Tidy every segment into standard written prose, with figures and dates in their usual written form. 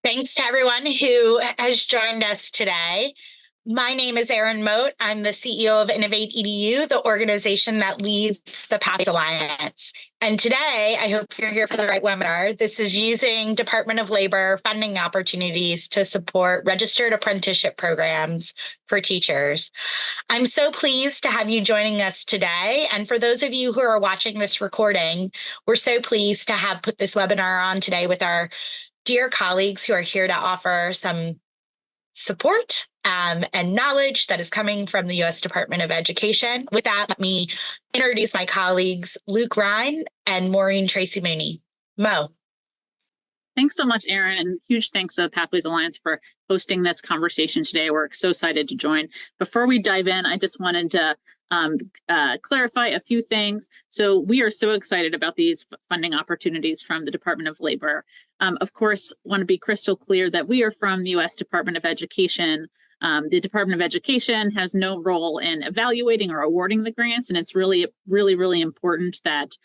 Thanks to everyone who has joined us today. My name is Erin Moat. I'm the CEO of Innovate EDU, the organization that leads the Pathways Alliance. And today, I hope you're here for the right webinar. This is using Department of Labor funding opportunities to support registered apprenticeship programs for teachers. I'm so pleased to have you joining us today. And for those of you who are watching this recording, we're so pleased to have put this webinar on today with our dear colleagues who are here to offer some support and knowledge that is coming from the U.S. Department of Education. With that, let me introduce my colleagues, Luke Ryan and Maureen Tracy Mooney. Mo. Thanks so much, Erin, and huge thanks to the Pathways Alliance for hosting this conversation today. We're so excited to join. Before we dive in, I just wanted to clarify a few things. So we are so excited about these funding opportunities from the Department of Labor. Of course, want to be crystal clear that we are from the U.S. Department of Education. The Department of Education has no role in evaluating or awarding the grants, and it's really important that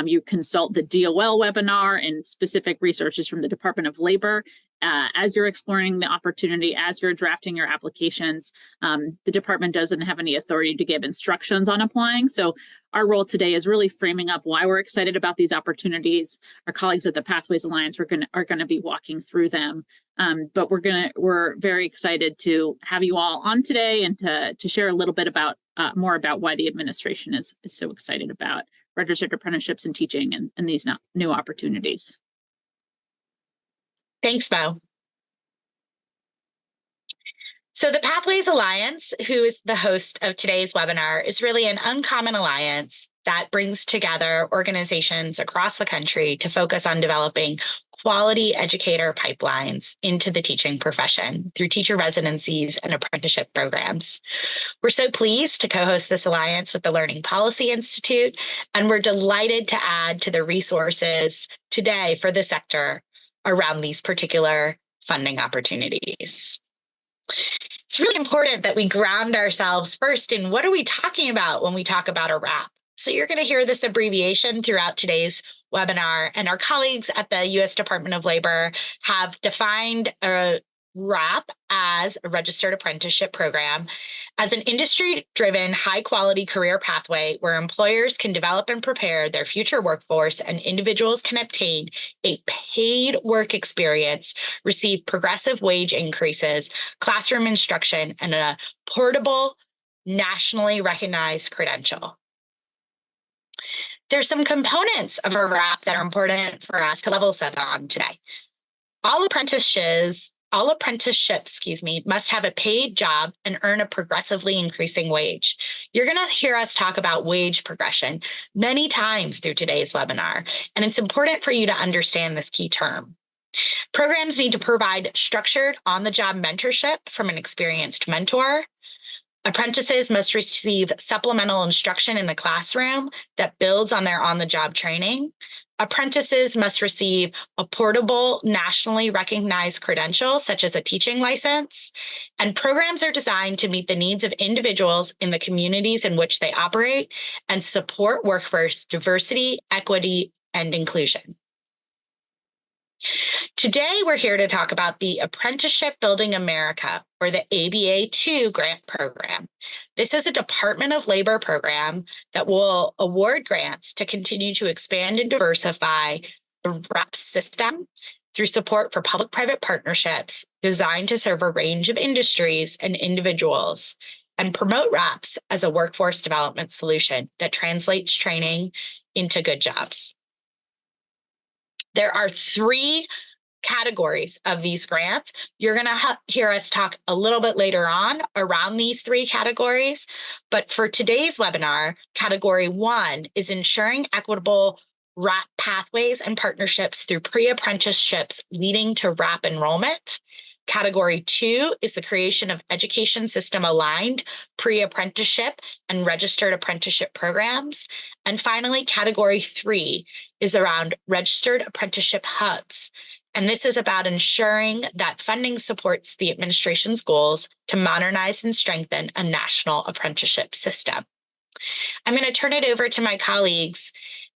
you consult the DOL webinar and specific resources from the Department of Labor as you're exploring the opportunity, as you're drafting your applications. The department doesn't have any authority to give instructions on applying. So our role today is really framing up why we're excited about these opportunities. Our colleagues at the Pathways Alliance are going to be walking through them. But we're very excited to have you all on today and to share a little bit about more about why the administration is so excited about registered apprenticeships and teaching and these new opportunities. Thanks, Mo. So the Pathways Alliance, who is the host of today's webinar, is really an uncommon alliance that brings together organizations across the country to focus on developing quality educator pipelines into the teaching profession through teacher residencies and apprenticeship programs. We're so pleased to co-host this alliance with the Learning Policy Institute, and we're delighted to add to the resources today for the sector around these particular funding opportunities. It's really important that we ground ourselves first in what are we talking about when we talk about a RAP. So you're going to hear this abbreviation throughout today's webinar, and our colleagues at the U.S. Department of Labor have defined a RAP as a registered apprenticeship program as an industry-driven, high-quality career pathway where employers can develop and prepare their future workforce and individuals can obtain a paid work experience, receive progressive wage increases, classroom instruction, and a portable, nationally recognized credential. There's some components of a RAP that are important for us to level set on today. All apprenticeships, must have a paid job and earn a progressively increasing wage. You're going to hear us talk about wage progression many times through today's webinar, and it's important for you to understand this key term. Programs need to provide structured on-the-job mentorship from an experienced mentor. Apprentices must receive supplemental instruction in the classroom that builds on their on-the-job training. Apprentices must receive a portable, nationally recognized credential, such as a teaching license, and programs are designed to meet the needs of individuals in the communities in which they operate and support workforce diversity, equity, and inclusion. Today, we're here to talk about the Apprenticeship Building America, or the ABA-2 grant program. This is a Department of Labor program that will award grants to continue to expand and diversify the RAP system through support for public-private partnerships designed to serve a range of industries and individuals and promote RAPs as a workforce development solution that translates training into good jobs. There are three categories of these grants. You're going to hear us talk a little bit later on around these three categories. But for today's webinar, category 1 is ensuring equitable RAP pathways and partnerships through pre-apprenticeships leading to RAP enrollment. Category 2 is the creation of education system aligned pre-apprenticeship and registered apprenticeship programs. And finally, category 3 is around registered apprenticeship hubs. And this is about ensuring that funding supports the administration's goals to modernize and strengthen a national apprenticeship system. I'm going to turn it over to my colleagues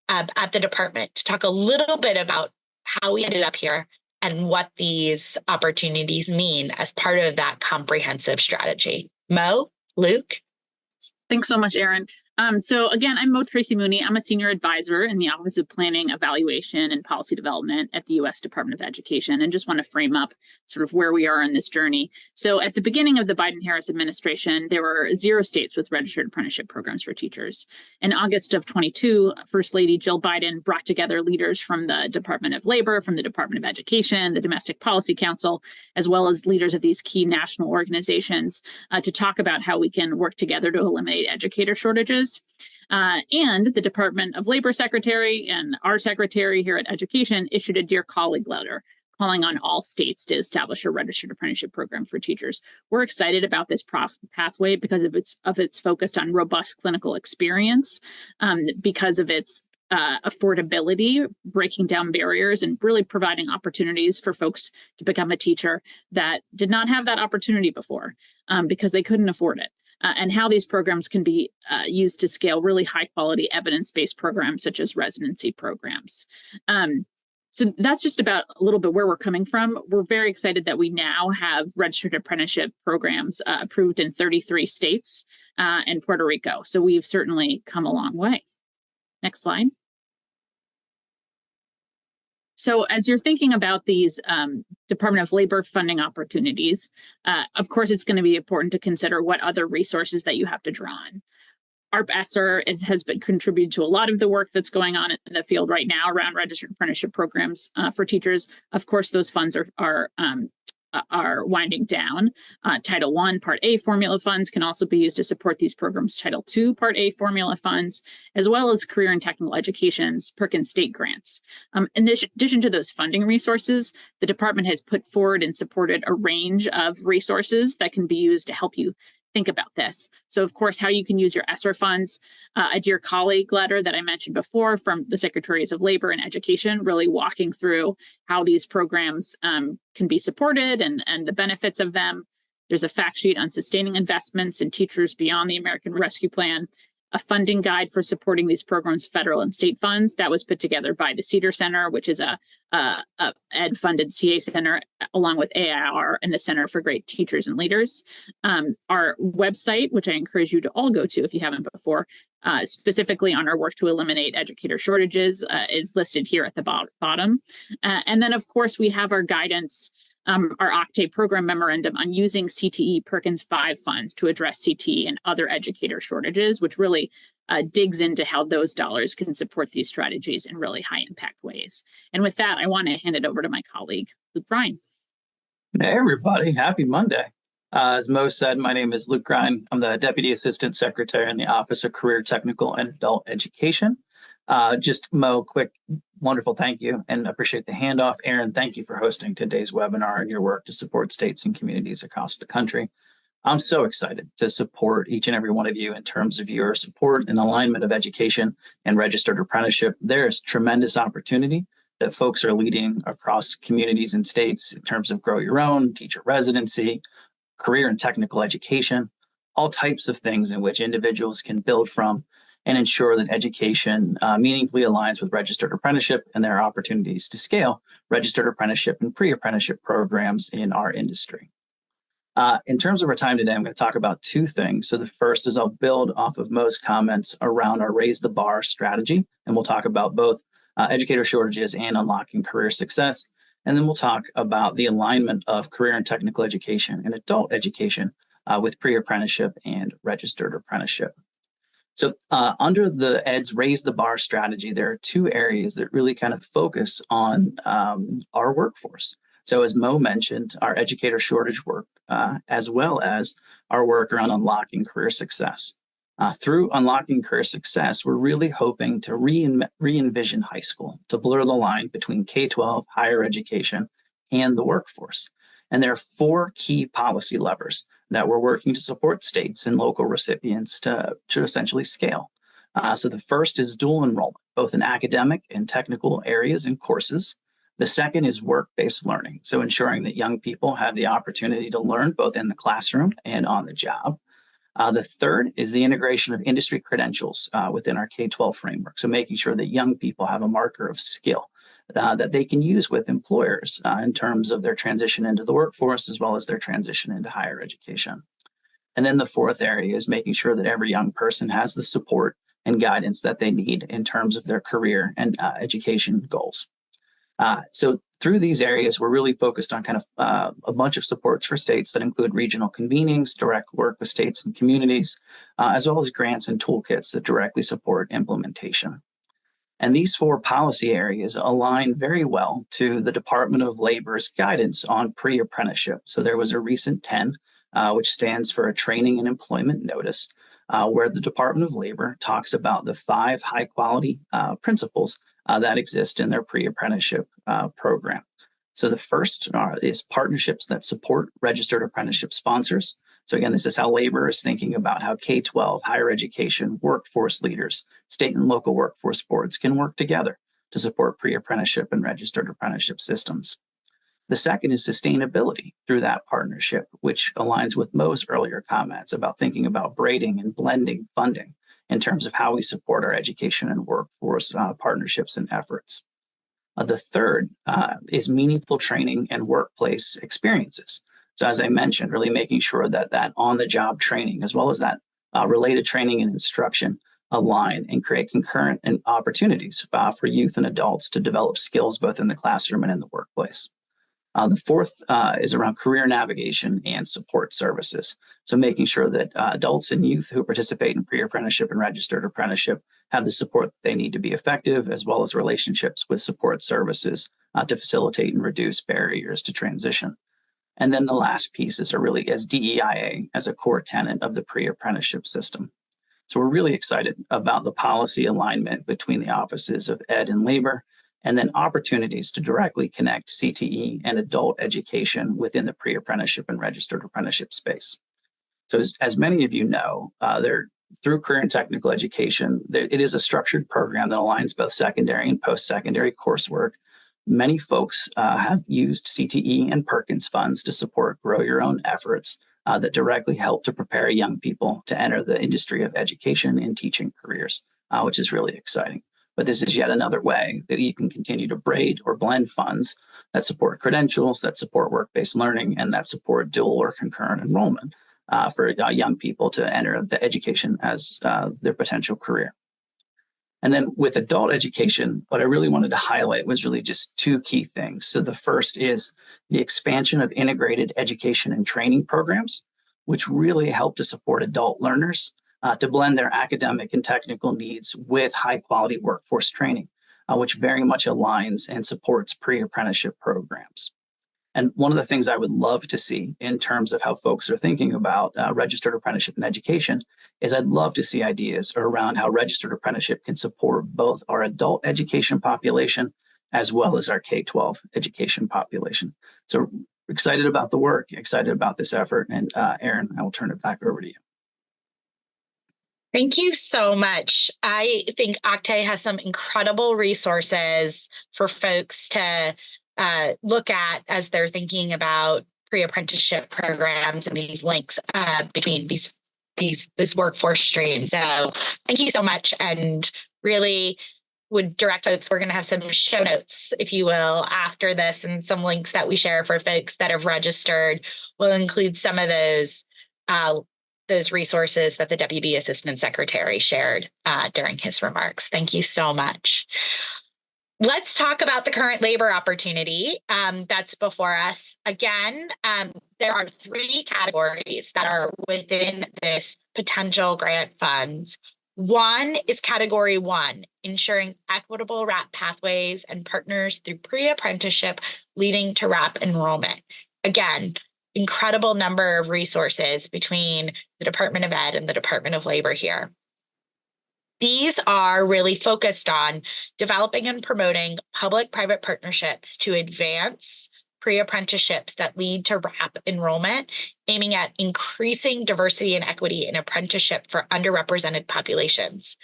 at the department to talk a little bit about how we ended up here and what these opportunities mean as part of that comprehensive strategy. Mo, Luke? Thanks so much, Erin. So again, I'm Mo Tracy Mooney. I'm a senior advisor in the Office of Planning, Evaluation, and Policy Development at the U.S. Department of Education, and just want to frame up sort of where we are in this journey. So at the beginning of the Biden-Harris administration, there were 0 states with registered apprenticeship programs for teachers. In August of 22, First Lady Jill Biden brought together leaders from the Department of Labor, from the Department of Education, the Domestic Policy Council, as well as leaders of these key national organizations to talk about how we can work together to eliminate educator shortages. And the Department of Labor Secretary and our secretary here at Education issued a Dear Colleague letter calling on all states to establish a registered apprenticeship program for teachers. We're excited about this pathway because of its focus on robust clinical experience, because of its affordability, breaking down barriers, and really providing opportunities for folks to become a teacher that did not have that opportunity before because they couldn't afford it. And how these programs can be used to scale really high quality evidence-based programs such as residency programs. So that's just about a little bit where we're coming from. We're very excited that we now have registered apprenticeship programs approved in 33 states and Puerto Rico. So we've certainly come a long way. Next slide. So as you're thinking about these Department of Labor funding opportunities, of course, it's going to be important to consider what other resources that you have to draw on. ARP-ESSER has been contributed to a lot of the work that's going on in the field right now around registered apprenticeship programs for teachers. Of course, those funds are winding down. Title I Part A formula funds can also be used to support these programs. Title II Part A formula funds, as well as career and technical education's Perkins State grants. In addition to those funding resources, the department has put forward and supported a range of resources that can be used to help you think about this. So, of course, how you can use your ESSER funds, a Dear Colleague letter that I mentioned before from the Secretaries of Labor and Education, really walking through how these programs can be supported and the benefits of them. There's a fact sheet on sustaining investments in teachers beyond the American Rescue Plan, a funding guide for supporting these programs, federal and state funds. That was put together by the Cedar Center, which is a ed-funded CA center, along with AIR and the Center for Great Teachers and Leaders. Our website, which I encourage you to all go to if you haven't before, specifically on our work to eliminate educator shortages, is listed here at the bottom. And then, of course, we have our guidance, our Octave program memorandum on using CTE Perkins 5 funds to address CTE and other educator shortages, which really digs into how those dollars can support these strategies in really high impact ways. And with that, I want to hand it over to my colleague, Luke Bryan. Hey, everybody. Happy Monday. As Mo said, my name is Luke Bryan. I'm the Deputy Assistant Secretary in the Office of Career, Technical, and Adult Education. Just Mo, quick, wonderful thank you, and appreciate the handoff. Erin, thank you for hosting today's webinar and your work to support states and communities across the country. I'm so excited to support each and every one of you in terms of your support and alignment of education and registered apprenticeship. There is tremendous opportunity that folks are leading across communities and states in terms of grow your own, teacher residency, career and technical education, all types of things in which individuals can build from and ensure that education meaningfully aligns with registered apprenticeship and their opportunities to scale registered apprenticeship and pre-apprenticeship programs in our industry. In terms of our time today, I'm going to talk about 2 things. So the first is I'll build off of Mo's comments around our Raise the Bar strategy, and we'll talk about both educator shortages and unlocking career success. And then we'll talk about the alignment of career and technical education and adult education with pre-apprenticeship and registered apprenticeship. So under the ED's Raise the Bar strategy, there are 2 areas that really kind of focus on our workforce. So as Mo mentioned, our educator shortage work, as well as our work around unlocking career success. Through unlocking career success, we're really hoping to re-envision high school, to blur the line between K-12, higher education, and the workforce. And there are 4 key policy levers that we're working to support states and local recipients to essentially scale. So the first is dual enrollment, both in academic and technical areas and courses. The second is work-based learning, so ensuring that young people have the opportunity to learn both in the classroom and on the job. The third is the integration of industry credentials within our K-12 framework, so making sure that young people have a marker of skill that they can use with employers in terms of their transition into the workforce as well as their transition into higher education. And then the fourth area is making sure that every young person has the support and guidance that they need in terms of their career and education goals. So through these areas, we're really focused on kind of a bunch of supports for states that include regional convenings, direct work with states and communities, as well as grants and toolkits that directly support implementation. And these four policy areas align very well to the Department of Labor's guidance on pre-apprenticeship. So there was a recent 10, which stands for a training and employment notice, where the Department of Labor talks about the 5 high-quality principles that exist in their pre-apprenticeship program. So the first is partnerships that support registered apprenticeship sponsors. So again, this is how labor is thinking about how K-12, higher education, workforce leaders, state and local workforce boards can work together to support pre-apprenticeship and registered apprenticeship systems. The second is sustainability through that partnership, which aligns with Mo's earlier comments about thinking about braiding and blending funding in terms of how we support our education and workforce partnerships and efforts. The third is meaningful training and workplace experiences. So as I mentioned, really making sure that that on-the-job training, as well as that related training and instruction, align and create concurrent and opportunities for youth and adults to develop skills both in the classroom and in the workplace. The fourth is around career navigation and support services. So making sure that adults and youth who participate in pre-apprenticeship and registered apprenticeship have the support that they need to be effective, as well as relationships with support services to facilitate and reduce barriers to transition. And then the last piece is really as DEIA as a core tenet of the pre-apprenticeship system. So we're really excited about the policy alignment between the offices of Ed and Labor, and then opportunities to directly connect CTE and adult education within the pre-apprenticeship and registered apprenticeship space. So as many of you know, through career and technical education, it is a structured program that aligns both secondary and post-secondary coursework. Many folks have used CTE and Perkins funds to support Grow Your Own efforts that directly help to prepare young people to enter the industry of education and teaching careers, which is really exciting. But this is yet another way that you can continue to braid or blend funds that support credentials, that support work-based learning, and that support dual or concurrent enrollment for young people to enter the education as their potential career. And then with adult education, what I really wanted to highlight was really just 2 key things. So the first is the expansion of integrated education and training programs, which really help to support adult learners to blend their academic and technical needs with high quality workforce training, which very much aligns and supports pre-apprenticeship programs. And one of the things I would love to see in terms of how folks are thinking about registered apprenticeship and education is I'd love to see ideas around how registered apprenticeship can support both our adult education population as well as our K-12 education population. So excited about the work, excited about this effort. And Erin, I will turn it back over to you. Thank you so much. I think Octay has some incredible resources for folks to look at as they're thinking about pre-apprenticeship programs and these links between this workforce stream. So thank you so much, and really would direct folks. We're going to have some show notes, if you will, after this, and some links that we share for folks that have registered. We'll include some of those resources that the Deputy Assistant Secretary shared during his remarks. Thank you so much. Let's talk about the current labor opportunity that's before us. Again, there are 3 categories that are within this potential grant funds. One is category 1, ensuring equitable RAP pathways and partners through pre-apprenticeship leading to RAP enrollment. Again, incredible number of resources between the Department of Ed and the Department of Labor here. These are really focused on developing and promoting public-private partnerships to advance pre-apprenticeships that lead to RAP enrollment, aiming at increasing diversity and equity in apprenticeship for underrepresented populations.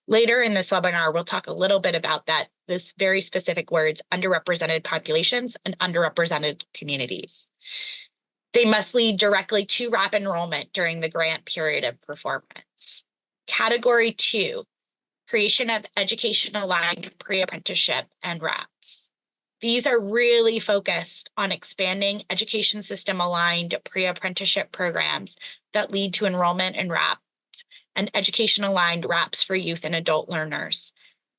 Later in this webinar, we'll talk a little bit about that, this very specific words, underrepresented populations and underrepresented communities. They must lead directly to RAP enrollment during the grant period of performance. Category 2, creation of education-aligned pre-apprenticeship and RAPs. These are really focused on expanding education system aligned pre-apprenticeship programs that lead to enrollment in RAPs and education aligned RAPs for youth and adult learners.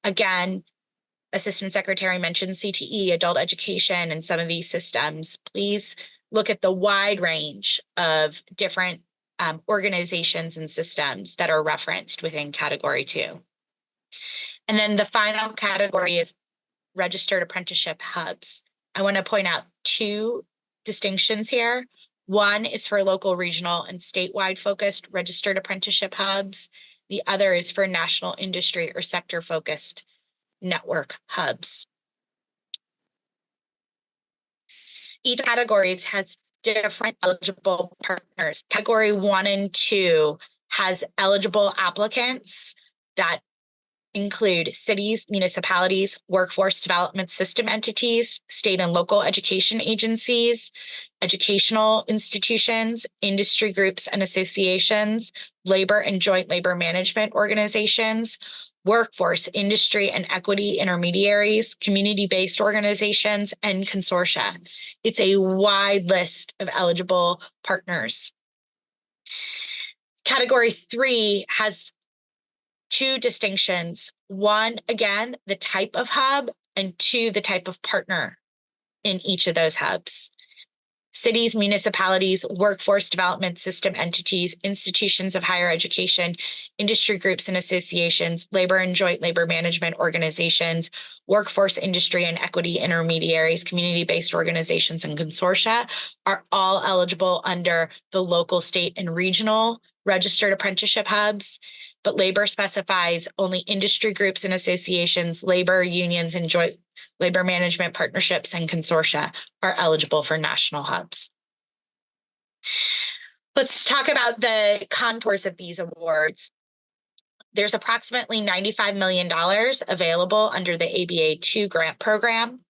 Again, Assistant Secretary mentioned CTE, adult education, and some of these systems. Please look at the wide range of different organizations and systems that are referenced within Category 2. And then the final category is registered apprenticeship hubs. I want to point out two distinctions here. One is for local, regional, and statewide focused registered apprenticeship hubs. The other is for national industry or sector focused network hubs. Each category has different eligible partners. Category 1 and 2 has eligible applicants that include cities, municipalities, workforce development system entities, state and local education agencies, educational institutions, industry groups and associations, labor and joint labor management organizations, workforce, industry, and equity intermediaries, community-based organizations, and consortia. It's a wide list of eligible partners. Category 3 has two distinctions. One, again, the type of hub, and two, the type of partner in each of those hubs. Cities, municipalities, workforce development system entities, institutions of higher education, industry groups and associations, labor and joint labor management organizations, workforce, industry, and equity intermediaries, community-based organizations, and consortia are all eligible under the local, state, and regional registered apprenticeship hubs. But labor specifies only industry groups and associations, labor unions, and joint labor management partnerships and consortia are eligible for national hubs. Let's talk about the contours of these awards. There's approximately $95 million available under the ABA 2 grant program.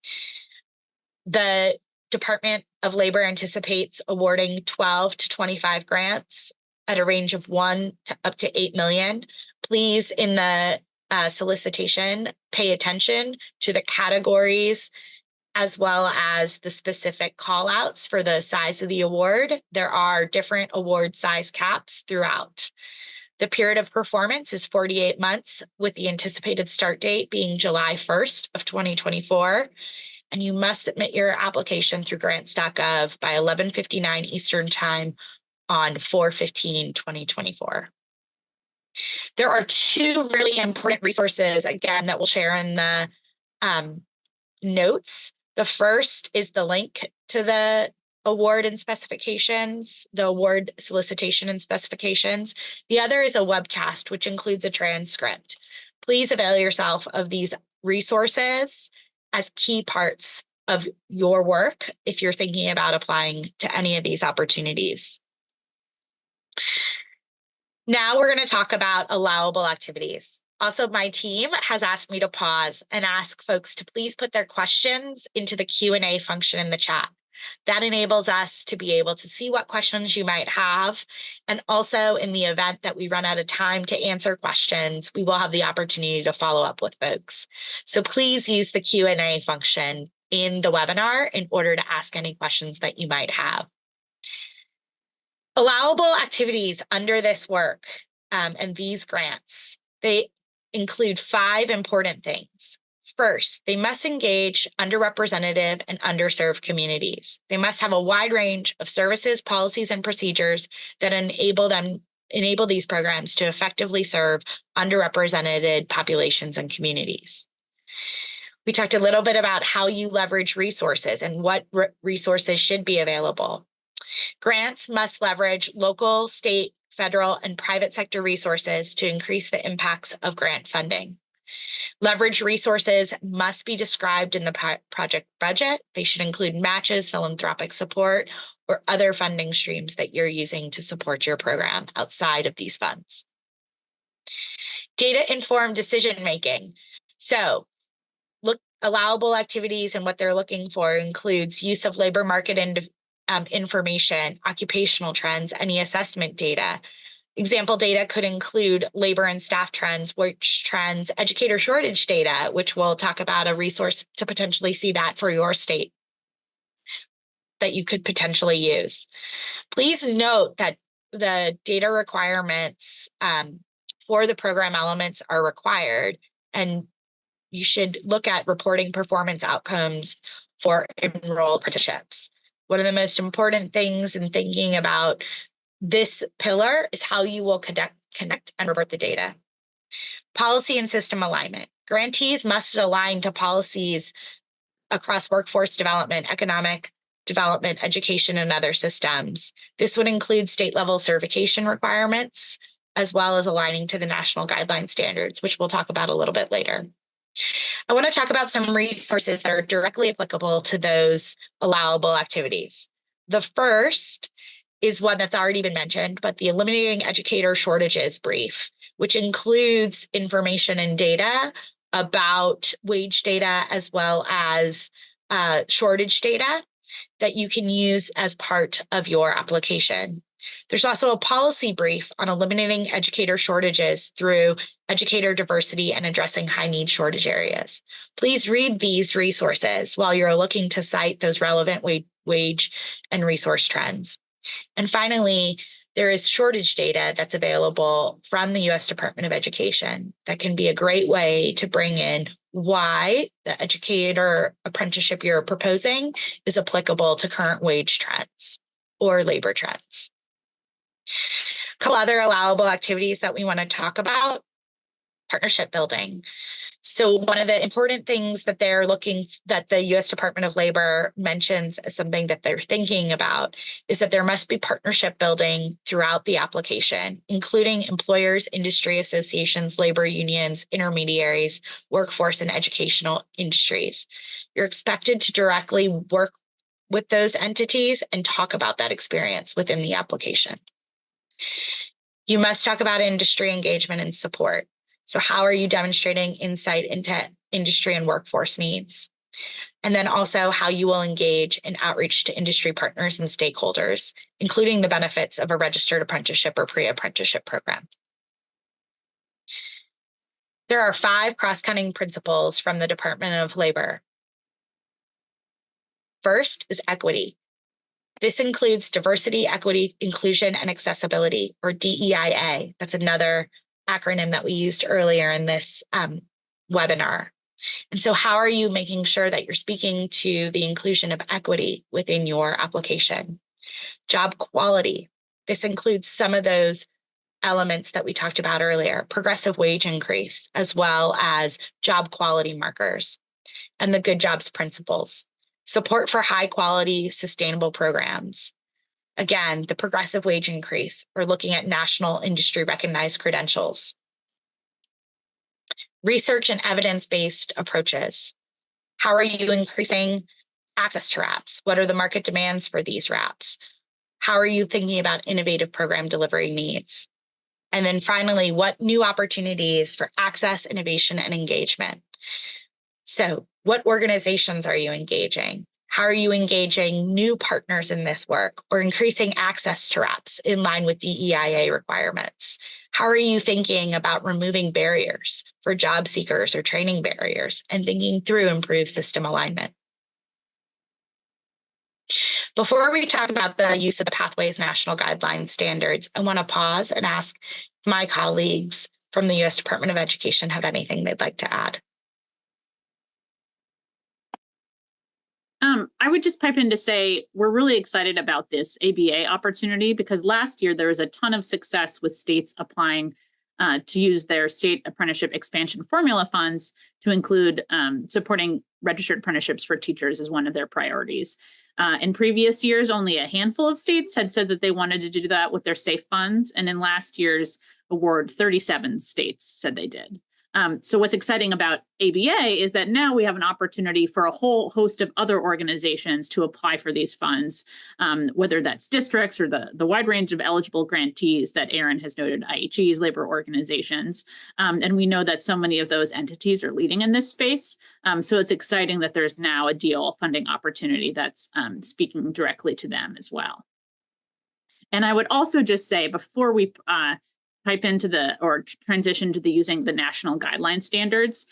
The Department of Labor anticipates awarding 12 to 25 grants at a range of 1 to up to 8 million. Please, in the solicitation, pay attention to the categories as well as the specific call outs for the size of the award. There are different award size caps throughout. The period of performance is 48 months, with the anticipated start date being July 1st of 2024. And you must submit your application through grants.gov by 11:59 Eastern Time on 4/15/2024. There are two really important resources, again, that we'll share in the notes. The first is the link to the award and specifications, the award solicitation and specifications. The other is a webcast, which includes a transcript. Please avail yourself of these resources as key parts of your work if you're thinking about applying to any of these opportunities. Now we're going to talk about allowable activities. Also, my team has asked me to pause and ask folks to please put their questions into the Q&A function in the chat. That enables us to be able to see what questions you might have. And also, in the event that we run out of time to answer questions, we will have the opportunity to follow up with folks. So please use the Q&A function in the webinar in order to ask any questions that you might have. Allowable activities under this work and these grants, they include 5 important things. First, they must engage underrepresented and underserved communities. They must have a wide range of services, policies, and procedures that enable these programs to effectively serve underrepresented populations and communities. We talked a little bit about how you leverage resources and what resources should be available. Grants must leverage local, state, federal, and private sector resources to increase the impacts of grant funding. Leverage resources must be described in the project budget. They should include matches, philanthropic support, or other funding streams that you're using to support your program outside of these funds. Data-informed decision-making. So, allowable activities and what they're looking for includes use of labor market information, occupational trends, any assessment data, Example data could include labor and staff trends, wage trends, educator shortage data, which we'll talk about a resource to potentially see that for your state that you could potentially use. Please note that the data requirements for the program elements are required, and you should look at reporting performance outcomes for enrolled apprenticeships. One of the most important things in thinking about this pillar is how you will connect and report the data. Policy and system alignment. Grantees must align to policies across workforce development, economic development, education, and other systems. This would include state-level certification requirements, as well as aligning to the national guideline standards, which we'll talk about a little bit later. I want to talk about some resources that are directly applicable to those allowable activities. The first is one that's already been mentioned, but the Eliminating Educator Shortages brief, which includes information and data about wage data as well as shortage data that you can use as part of your application. There's also a policy brief on eliminating educator shortages through educator diversity and addressing high need shortage areas. Please read these resources while you're looking to cite those relevant wage and resource trends. And finally, there is shortage data that's available from the U.S. Department of Education that can be a great way to bring in why the educator apprenticeship you're proposing is applicable to current wage trends or labor trends. A couple other allowable activities that we want to talk about: partnership building. So one of the important things that that the U.S. Department of Labor mentions as something that they're thinking about is that there must be partnership building throughout the application, including employers, industry associations, labor unions, intermediaries, workforce, and educational industries. You're expected to directly work with those entities and talk about that experience within the application. You must talk about industry engagement and support. So how are you demonstrating insight into industry and workforce needs? And then also how you will engage in outreach to industry partners and stakeholders, including the benefits of a registered apprenticeship or pre-apprenticeship program. There are 5 cross-cutting principles from the Department of Labor. First is equity. This includes diversity, equity, inclusion, and accessibility, or DEIA. That's another acronym that we used earlier in this webinar. And so how are you making sure that you're speaking to the inclusion of equity within your application? Job quality. This includes some of those elements that we talked about earlier: progressive wage increase, as well as job quality markers, and the good jobs principles. Support for high quality, sustainable programs. Again, the progressive wage increase, or looking at national industry recognized credentials. Research and evidence-based approaches. How are you increasing access to RAPs? What are the market demands for these RAPs? How are you thinking about innovative program delivery needs? And then finally, what new opportunities for access, innovation, and engagement? So what organizations are you engaging? How are you engaging new partners in this work or increasing access to RAPs in line with DEIA requirements? How are you thinking about removing barriers for job seekers or training barriers and thinking through improved system alignment? Before we talk about the use of the Pathways National Guideline Standards, I want to pause and ask my colleagues from the U.S. Department of Education have anything they'd like to add. I would just pipe in to say we're really excited about this ABA opportunity because last year there was a ton of success with states applying to use their State Apprenticeship Expansion Formula funds to include supporting registered apprenticeships for teachers as one of their priorities. In previous years, only a handful of states had said that they wanted to do that with their SAFE funds. And in last year's award, 37 states said they did. So what's exciting about ABA is that now we have an opportunity for a whole host of other organizations to apply for these funds, whether that's districts or the wide range of eligible grantees that Aaron has noted, IHEs, labor organizations. And we know that so many of those entities are leading in this space. So it's exciting that there's now a DOL funding opportunity that's speaking directly to them as well. And I would also just say, before we pipe into transition to using the national guideline standards,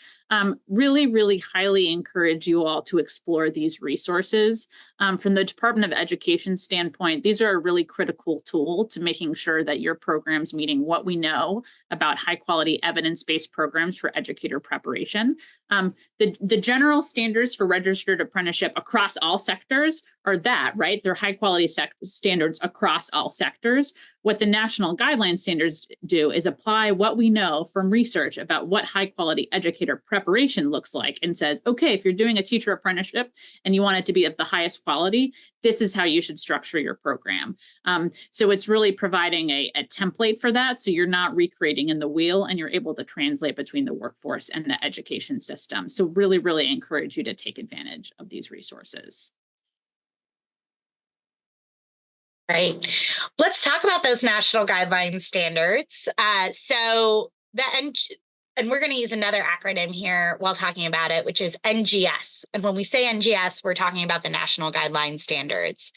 really, really highly encourage you all to explore these resources. From the Department of Education standpoint, these are a really critical tool to making sure that your program's meeting what we know about high quality evidence-based programs for educator preparation. The general standards for registered apprenticeship across all sectors are that, right? They're high quality standards across all sectors. What the national guideline standards do is apply what we know from research about what high quality educator preparation looks like, and says, okay, if you're doing a teacher apprenticeship and you want it to be of the highest quality, this is how you should structure your program. So it's really providing a template for that, so you're not recreating in the wheel, and you're able to translate between the workforce and the education system. So really, really encourage you to take advantage of these resources. Right. Let's talk about those national guideline standards. And we're going to use another acronym here while talking about it, which is NGS. And when we say NGS, we're talking about the national guideline standards.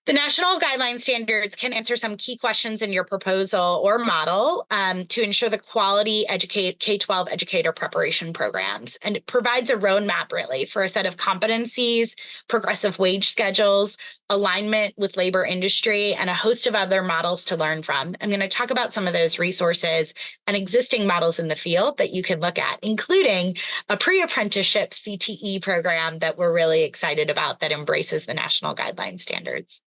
The national guideline standards can answer some key questions in your proposal or model to ensure the quality K-12 educator preparation programs. And it provides a roadmap, really, for a set of competencies, progressive wage schedules, alignment with labor industry, and a host of other models to learn from. I'm going to talk about some of those resources and existing models in the field that you can look at, including a pre-apprenticeship CTE program that we're really excited about that embraces the national guideline standards.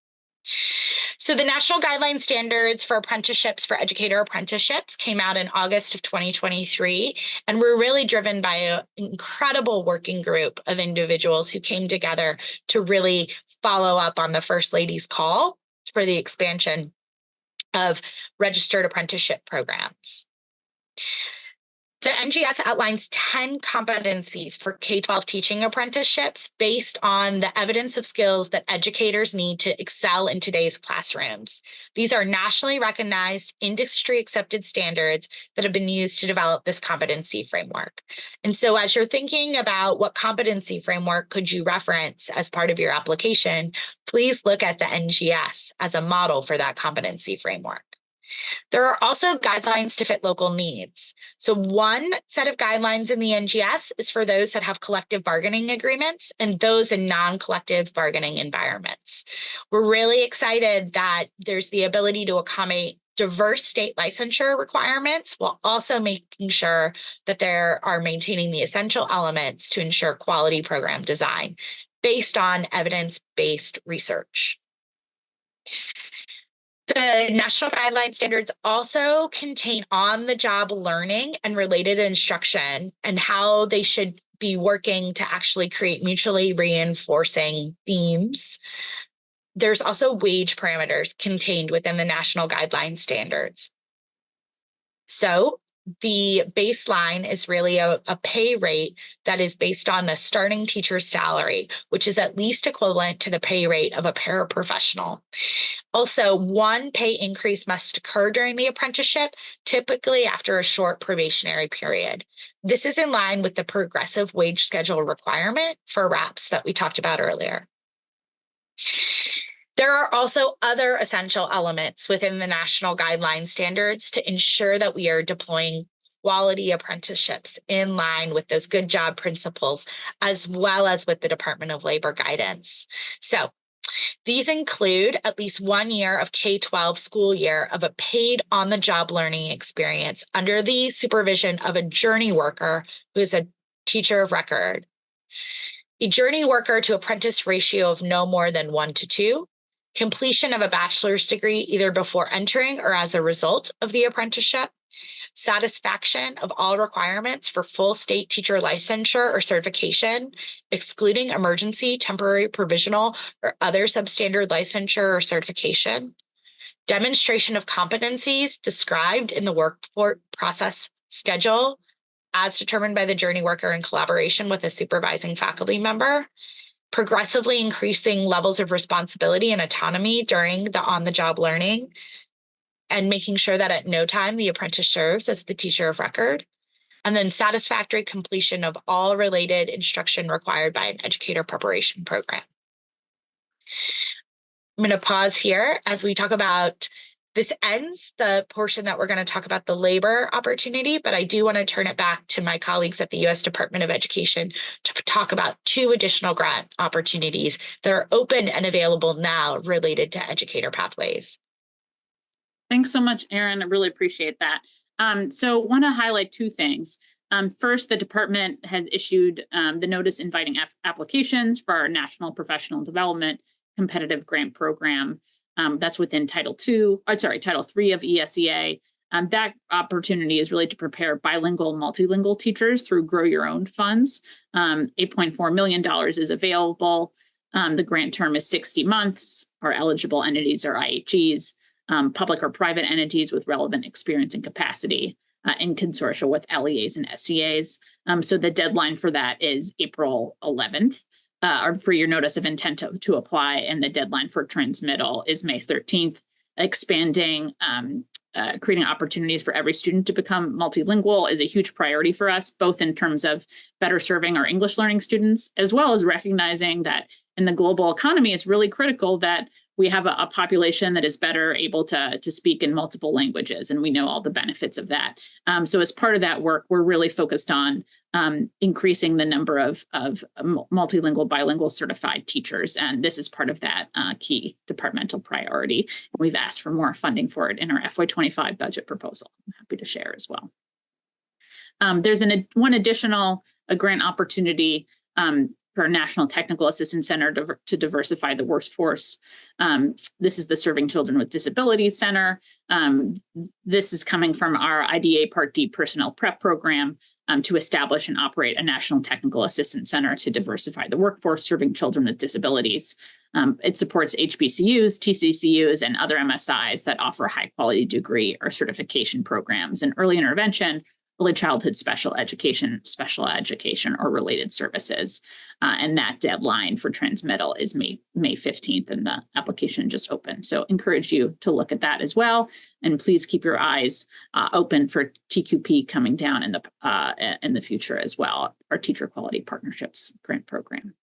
So the National Guideline Standards for Apprenticeships for Educator Apprenticeships came out in August of 2023, and were really driven by an incredible working group of individuals who came together to really follow up on the First Lady's call for the expansion of registered apprenticeship programs. The NGS outlines 10 competencies for K-12 teaching apprenticeships based on the evidence of skills that educators need to excel in today's classrooms. These are nationally recognized, industry-accepted standards that have been used to develop this competency framework. And so as you're thinking about what competency framework could you reference as part of your application, please look at the NGS as a model for that competency framework. There are also guidelines to fit local needs. So one set of guidelines in the NGS is for those that have collective bargaining agreements and those in non-collective bargaining environments. We're really excited that there's the ability to accommodate diverse state licensure requirements while also making sure that there are maintaining the essential elements to ensure quality program design based on evidence-based research. The national guideline standards also contain on-the-job learning and related instruction and how they should be working to actually create mutually reinforcing themes. There's also wage parameters contained within the national guideline standards. So the baseline is really a pay rate that is based on a starting teacher's salary, which is at least equivalent to the pay rate of a paraprofessional. Also, one pay increase must occur during the apprenticeship, typically after a short probationary period. This is in line with the progressive wage schedule requirement for RAPs that we talked about earlier. There are also other essential elements within the national guideline standards to ensure that we are deploying quality apprenticeships in line with those good job principles, as well as with the Department of Labor guidance. So these include at least 1 year of K-12 school year of a paid on-the-job learning experience under the supervision of a journey worker who is a teacher of record. A journey worker to apprentice ratio of no more than 1 to 2. Completion of a bachelor's degree either before entering or as a result of the apprenticeship. Satisfaction of all requirements for full state teacher licensure or certification, excluding emergency, temporary, provisional, or other substandard licensure or certification. Demonstration of competencies described in the work process schedule as determined by the journey worker in collaboration with a supervising faculty member. Progressively increasing levels of responsibility and autonomy during the on-the-job learning, and making sure that at no time the apprentice serves as the teacher of record. And then satisfactory completion of all related instruction required by an educator preparation program. I'm going to pause here as we talk about, this ends the portion that we're going to talk about the labor opportunity, but I do want to turn it back to my colleagues at the U.S. Department of Education to talk about 2 additional grant opportunities that are open and available now related to educator pathways. Thanks so much, Erin. I really appreciate that. So want to highlight 2 things. First, the department had issued the notice inviting applications for our National Professional Development Competitive Grant Program. That's within Title III of ESEA. That opportunity is really to prepare bilingual, multilingual teachers through Grow Your Own funds. $8.4 million is available. The grant term is 60 months. Our eligible entities are IHEs, public or private entities with relevant experience and capacity in consortia with LEAs and SEAs. So the deadline for that is April 11th. Or for your notice of intent to apply, and the deadline for transmittal is May 13th. Expanding, creating opportunities for every student to become multilingual is a huge priority for us, both in terms of better serving our English learning students, as well as recognizing that in the global economy, it's really critical that we have a population that is better able to speak in multiple languages, and we know all the benefits of that. So as part of that work, we're really focused on increasing the number of multilingual, bilingual certified teachers, and this is part of that key departmental priority. We've asked for more funding for it in our FY25 budget proposal. I'm happy to share as well. There's one additional grant opportunity for our National Technical Assistance Center to diversify the workforce. This is the Serving Children with Disabilities Center. This is coming from our IDA Part D Personnel Prep Program to establish and operate a National Technical Assistance Center to diversify the workforce serving children with disabilities. It supports HBCUs, TCCUs, and other MSIs that offer high-quality degree or certification programs in early intervention, early childhood special education, or related services. And that deadline for transmittal is May 15th, and the application just opened. So encourage you to look at that as well. And please keep your eyes open for TQP coming down in the future as well, our Teacher Quality Partnerships Grant Program.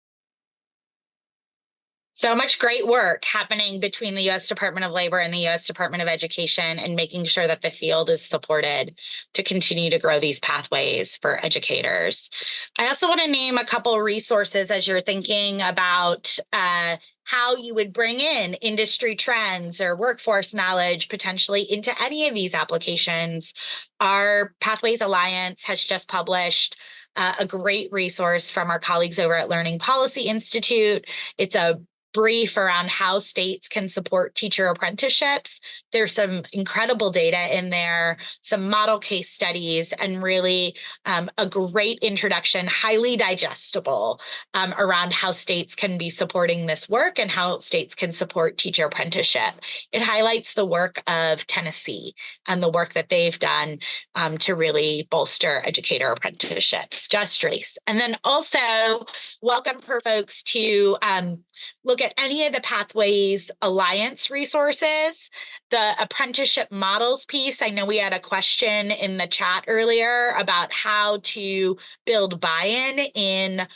So much great work happening between the U.S. Department of Labor and the U.S. Department of Education, and making sure that the field is supported to continue to grow these pathways for educators. I also want to name a couple of resources as you're thinking about how you would bring in industry trends or workforce knowledge potentially into any of these applications. Our Pathways Alliance has just published a great resource from our colleagues over at Learning Policy Institute. It's a brief around how states can support teacher apprenticeships. There's some incredible data in there, some model case studies, and really a great introduction, highly digestible, around how states can be supporting this work and how states can support teacher apprenticeship. It highlights the work of Tennessee and the work that they've done to really bolster educator apprenticeships. Just Race. And then also welcome for folks to look at any of the Pathways Alliance resources. The apprenticeship models piece, I know we had a question in the chat earlier about how to build buy-in in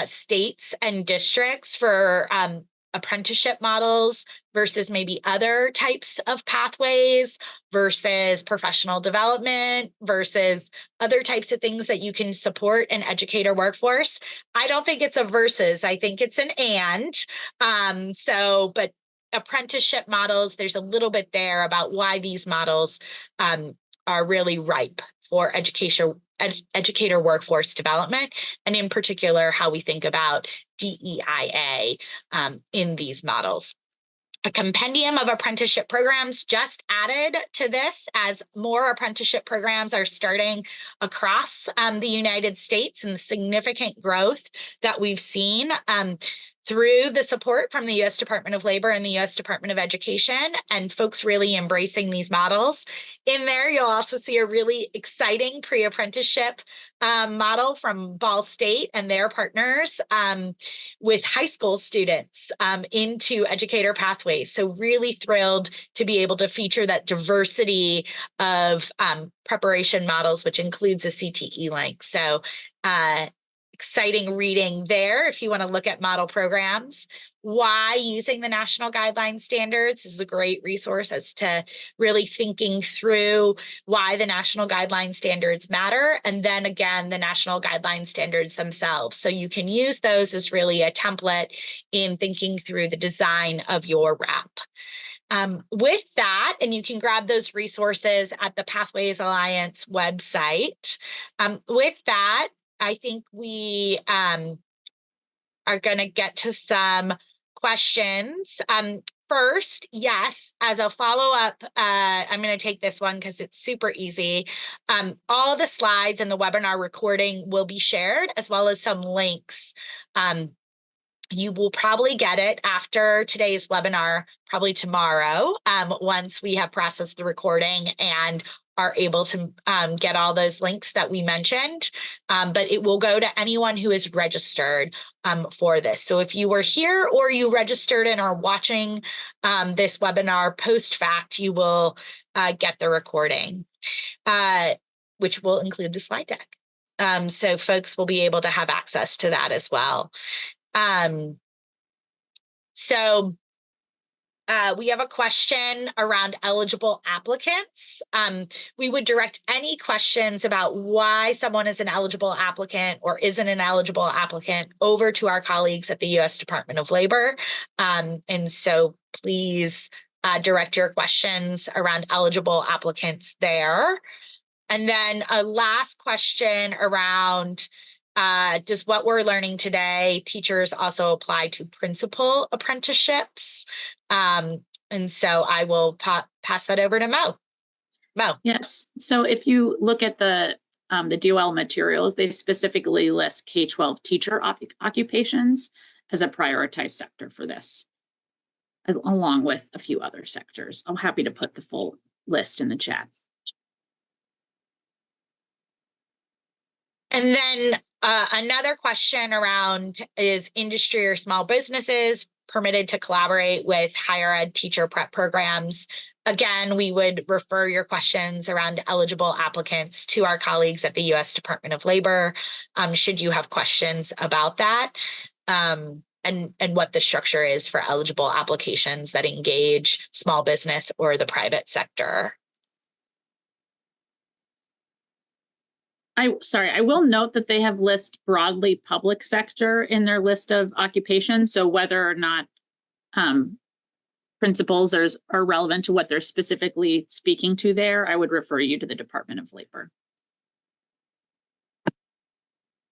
states and districts for apprenticeship models versus maybe other types of pathways versus professional development versus other types of things that you can support an educator workforce. I don't think it's a versus, I think it's an and. But apprenticeship models, there's a little bit there about why these models are really ripe for educator workforce development, and in particular, how we think about DEIA in these models. A compendium of apprenticeship programs just added to this as more apprenticeship programs are starting across the United States, and the significant growth that we've seen through the support from the U.S. Department of Labor and the U.S. Department of Education, and folks really embracing these models. In there, you'll also see a really exciting pre-apprenticeship model from Ball State and their partners with high school students into educator pathways. So really thrilled to be able to feature that diversity of preparation models, which includes a CTE link. So exciting reading there if you want to look at model programs. why using the national guideline standards is a great resource as to really thinking through why the national guideline standards matter. And then again, the national guideline standards themselves. So you can use those as really a template in thinking through the design of your RAP. With that, and you can grab those resources at the Pathways Alliance website. With that, I think we are going to get to some questions. First, yes, as a follow-up, I'm going to take this one because it's super easy. All the slides and the webinar recording will be shared, as well as some links. You will probably get it after today's webinar, probably tomorrow, once we have processed the recording and are able to get all those links that we mentioned, but it will go to anyone who is registered for this. So if you were here or you registered and are watching this webinar post-fact, you will get the recording, which will include the slide deck. So folks will be able to have access to that as well. We have a question around eligible applicants. We would direct any questions about why someone is an eligible applicant or isn't an eligible applicant over to our colleagues at the U.S. Department of Labor. And so please direct your questions around eligible applicants there. And then a last question around does what we're learning today, teachers also apply to principal apprenticeships? And so I will pass that over to Mo. Mo. Yes. So if you look at the DOL materials, they specifically list K-12 teacher occupations as a prioritized sector for this, along with a few other sectors. I'm happy to put the full list in the chat. And then another question around is industry or small businesses permitted to collaborate with higher ed teacher prep programs? Again, we would refer your questions around eligible applicants to our colleagues at the U.S. Department of Labor, should you have questions about that, and what the structure is for eligible applications that engage small business or the private sector. I will note that they have listed broadly public sector in their list of occupations. So whether or not principals are relevant to what they're specifically speaking to there, I would refer you to the Department of Labor.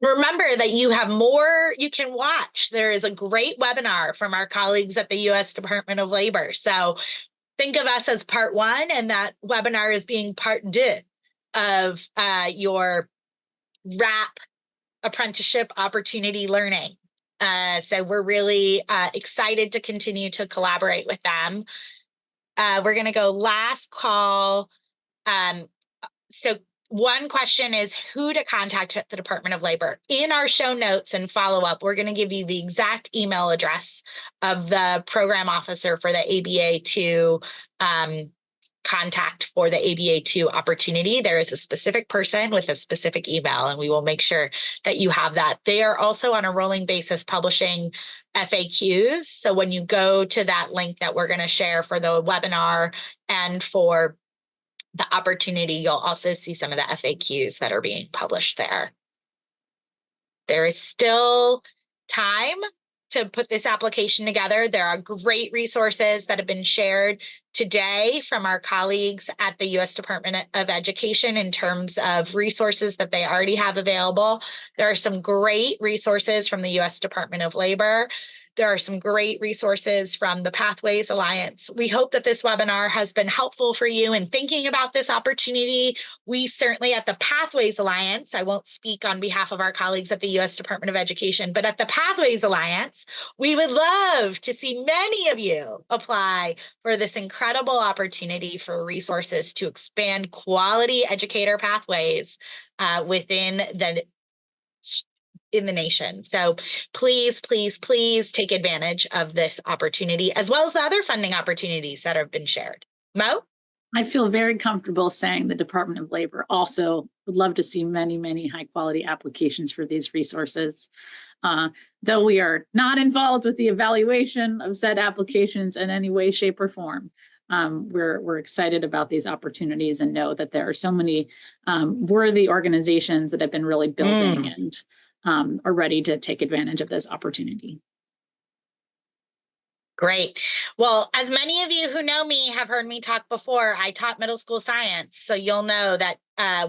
Remember that you have more you can watch. There is a great webinar from our colleagues at the U.S. Department of Labor. So think of us as part one, and that webinar is being part two of your RAP apprenticeship opportunity learning. So we're really excited to continue to collaborate with them. We're going to go last call. So one question is who to contact at the Department of Labor. In our show notes and follow-up, we're going to give you the exact email address of the program officer for the ABA2 contact for the ABA2 opportunity. There is a specific person with a specific email, and we will make sure that you have that. They are also on a rolling basis publishing FAQs. So when you go to that link that we're going to share for the webinar and for the opportunity, you'll also see some of the FAQs that are being published there. There is still time to put this application together. There are great resources that have been shared today from our colleagues at the U.S. Department of Education in terms of resources that they already have available. There are some great resources from the U.S. Department of Labor. There are some great resources from the Pathways Alliance. We hope that this webinar has been helpful for you in thinking about this opportunity. We certainly at the Pathways Alliance, I won't speak on behalf of our colleagues at the U.S. Department of Education, but at the Pathways Alliance, we would love to see many of you apply for this incredible opportunity for resources to expand quality educator pathways within in the nation. So please, please, please take advantage of this opportunity, as well as the other funding opportunities that have been shared. Mo? I feel very comfortable saying the Department of Labor also would love to see many, many high quality applications for these resources. Though we are not involved with the evaluation of said applications in any way, shape, or form, we're excited about these opportunities and know that there are so many worthy organizations that have been really building and are ready to take advantage of this opportunity. Great. Well, as many of you who know me have heard me talk before, I taught middle school science. So you'll know that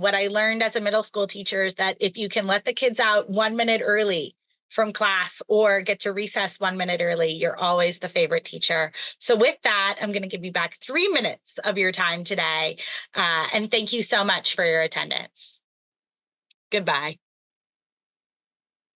what I learned as a middle school teacher is that if you can let the kids out 1 minute early from class or get to recess 1 minute early, you're always the favorite teacher. So with that, I'm going to give you back 3 minutes of your time today. And thank you so much for your attendance. Goodbye.